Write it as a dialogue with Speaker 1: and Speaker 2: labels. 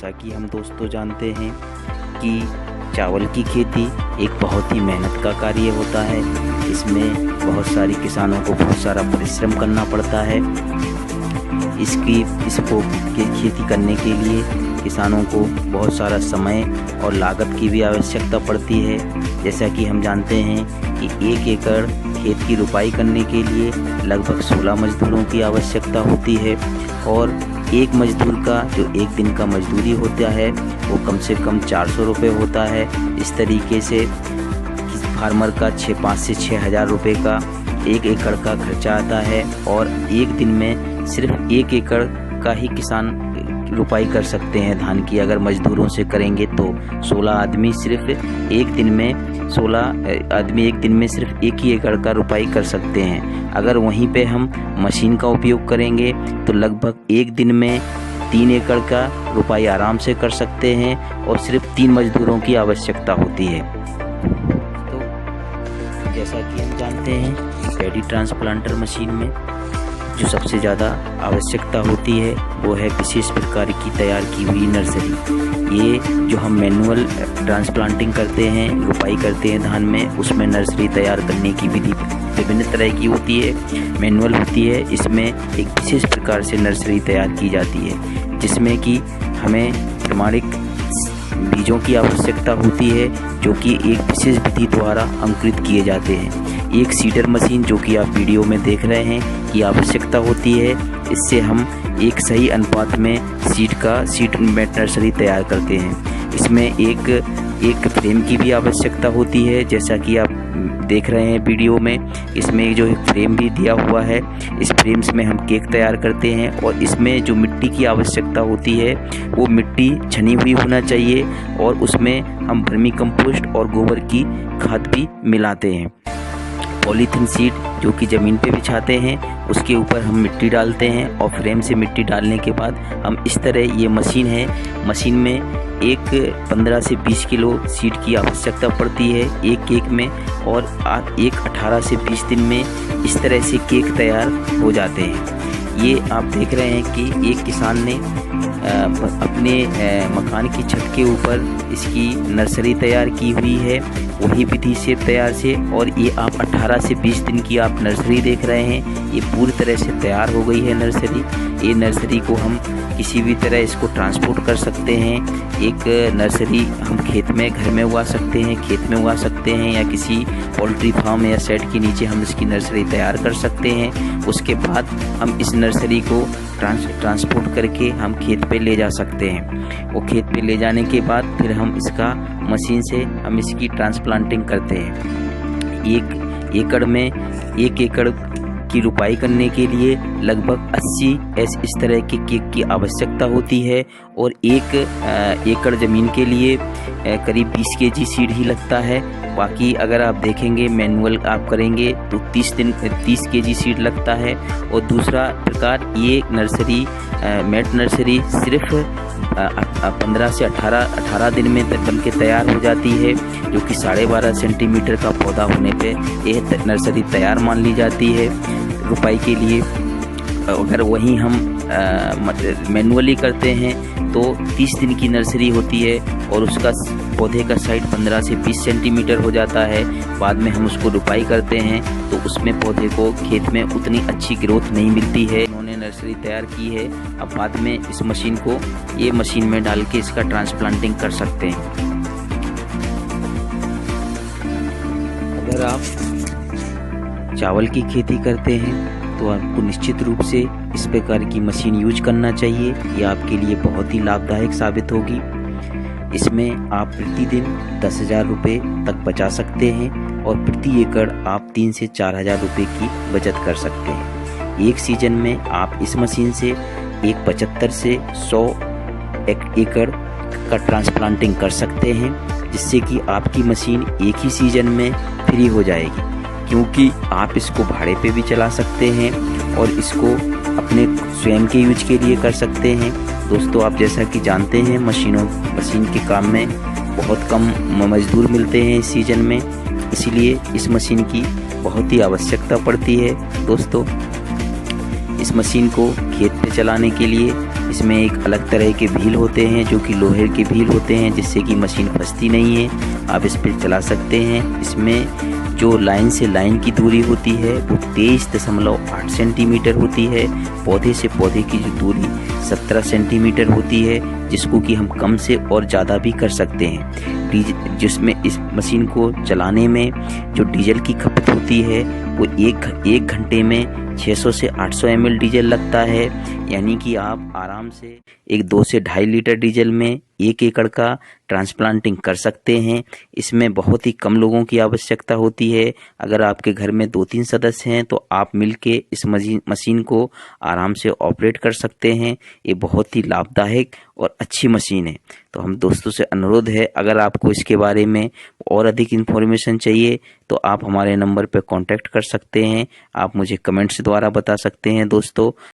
Speaker 1: जैसा कि हम दोस्तों जानते हैं कि चावल की खेती एक बहुत ही मेहनत का कार्य होता है। इसमें बहुत सारी किसानों को बहुत सारा परिश्रम करना पड़ता है। इसको खेती करने के लिए किसानों को बहुत सारा समय और लागत की भी आवश्यकता पड़ती है। जैसा कि हम जानते हैं कि 1 एकड़ खेत की रुपाई करने के लिए लगभग 16 मजदूरों की आवश्यकता होती है और एक मजदूर का जो एक दिन का मजदूरी होता है वो कम से कम 400 रुपये होता है। इस तरीके से फार्मर का 5 से 6 हज़ार रुपये का 1 एकड़ का खर्चा आता है और एक दिन में सिर्फ 1 एकड़ का ही किसान रुपाई कर सकते हैं धान की। अगर मजदूरों से करेंगे तो 16 आदमी सिर्फ एक दिन में सिर्फ 1 ही एकड़ का रुपाई कर सकते हैं। अगर वहीं पे हम मशीन का उपयोग करेंगे तो लगभग एक दिन में 3 एकड़ का रुपाई आराम से कर सकते हैं और सिर्फ 3 मजदूरों की आवश्यकता होती है। तो जैसा कि हम जानते हैं पैडी ट्रांसप्लांटर मशीन में जो सबसे ज़्यादा आवश्यकता होती है वो है विशेष प्रकार की तैयार की हुई नर्सरी। ये जो हम मैनुअल ट्रांसप्लांटिंग करते हैं, रुपाई करते हैं धान में, उसमें नर्सरी तैयार करने की विधि विभिन्न तरह की होती है। मैनुअल होती है, इसमें एक विशेष प्रकार से नर्सरी तैयार की जाती है जिसमें कि हमें प्रमाणिक बीजों की आवश्यकता होती है जो कि एक विशेष विधि द्वारा अंकुरित किए जाते हैं। एक सीडर मशीन जो कि आप वीडियो में देख रहे हैं की आवश्यकता होती है। इससे हम एक सही अनुपात में सीड मेट नर्सरी तैयार करते हैं। इसमें एक फ्रेम की भी आवश्यकता होती है जैसा कि आप देख रहे हैं वीडियो में। इसमें जो एक फ्रेम भी दिया हुआ है, इस फ्रेम में हम केक तैयार करते हैं और इसमें जो मिट्टी की आवश्यकता होती है वो मिट्टी छनी हुई होना चाहिए और उसमें हम वर्मी कंपोस्ट और गोबर की खाद भी मिलाते हैं। पॉलीथीन सीट जो कि ज़मीन पे बिछाते हैं उसके ऊपर हम मिट्टी डालते हैं और फ्रेम से मिट्टी डालने के बाद हम इस तरह, ये मशीन है, मशीन में एक 15 से 20 किलो सीड की आवश्यकता पड़ती है एक केक में और एक 18 से 20 दिन में इस तरह से केक तैयार हो जाते हैं। ये आप देख रहे हैं कि एक किसान ने अपने मकान की छत के ऊपर इसकी नर्सरी तैयार की हुई है वही विधि से तैयार से, और ये आप 18 से 20 दिन की आप नर्सरी देख रहे हैं। ये पूरी तरह से तैयार हो गई है नर्सरी। ये नर्सरी को हम किसी भी तरह इसको ट्रांसपोर्ट कर सकते हैं। एक नर्सरी हम खेत में, घर में उगा सकते हैं, खेत में उगा सकते हैं या किसी पोल्ट्री फार्म या शेड के नीचे हम इसकी नर्सरी तैयार कर सकते हैं। उसके बाद हम इस नर्सरी को ट्रांसपोर्ट करके हम खेत पे ले जा सकते हैं। वो खेत पे ले जाने के बाद फिर हम इसका मशीन से हम इसकी ट्रांसप्लांटिंग करते हैं। 1 एकड़ में 1 एकड़ की रुपाई करने के लिए लगभग 80 इस तरह के केक की आवश्यकता होती है और 1 एकड़ ज़मीन के लिए करीब 20 केजी सीड ही लगता है। बाकी अगर आप देखेंगे मैनुअल आप करेंगे तो 30 केजी सीड लगता है। और दूसरा प्रकार ये नर्सरी मेट नर्सरी सिर्फ 15 से 18 दिन में बन के तैयार हो जाती है जो कि 12.5 सेंटीमीटर का पौधा होने पे यह नर्सरी तैयार मान ली जाती है रुपाई के लिए। अगर वहीं हम मैनुअली करते हैं तो 30 दिन की नर्सरी होती है और उसका पौधे का साइज 15 से 20 सेंटीमीटर हो जाता है। बाद में हम उसको रुपाई करते हैं तो उसमें पौधे को खेत में उतनी अच्छी ग्रोथ नहीं मिलती है। उन्होंने नर्सरी तैयार की है, अब बाद में इस मशीन को ये मशीन में डाल के इसका ट्रांसप्लांटिंग कर सकते हैं। अगर आप चावल की खेती करते हैं तो आपको निश्चित रूप से इस प्रकार की मशीन यूज करना चाहिए। ये आपके लिए बहुत ही लाभदायक साबित होगी। इसमें आप प्रतिदिन 10,000 रुपये तक बचा सकते हैं और प्रति एकड़ आप 3 से 4 हज़ार रुपये की बचत कर सकते हैं। एक सीजन में आप इस मशीन से एक 75 से 100 एकड़ का ट्रांसप्लांटिंग कर सकते हैं जिससे कि आपकी मशीन एक ही सीजन में फ्री हो जाएगी, क्योंकि आप इसको भाड़े पे भी चला सकते हैं और इसको अपने स्वयं के यूज के लिए कर सकते हैं। दोस्तों आप जैसा कि जानते हैं मशीन के काम में बहुत कम मजदूर मिलते हैं इस सीजन में, इसलिए इस मशीन की बहुत ही आवश्यकता पड़ती है। दोस्तों इस मशीन को खेत पे चलाने के लिए इसमें एक अलग तरह के व्हील होते हैं जो कि लोहे के व्हील होते हैं, जिससे कि मशीन फंसती नहीं है। आप इस पर चला सकते हैं। इसमें जो लाइन से लाइन की दूरी होती है वो 23.8 सेंटीमीटर होती है। पौधे से पौधे की जो दूरी 17 सेंटीमीटर होती है, जिसको कि हम कम से और ज़्यादा भी कर सकते हैं। जिसमें इस मशीन को चलाने में जो डीजल की खपत होती है वो एक घंटे में 600 से 800 ml डीजल लगता है। यानी कि आप आराम से 2 से 2.5 लीटर डीजल में 1 एकड़ का ट्रांसप्लांटिंग कर सकते हैं। इसमें बहुत ही कम लोगों की आवश्यकता होती है। अगर आपके घर में 2-3 सदस्य हैं तो आप मिलके इस मशीन को आराम से ऑपरेट कर सकते हैं। ये बहुत ही लाभदायक और अच्छी मशीन है। तो हम दोस्तों से अनुरोध है, अगर आपको इसके बारे में और अधिक इन्फॉर्मेशन चाहिए तो आप हमारे नंबर पर कांटेक्ट कर सकते हैं। आप मुझे कमेंट्स द्वारा बता सकते हैं दोस्तों।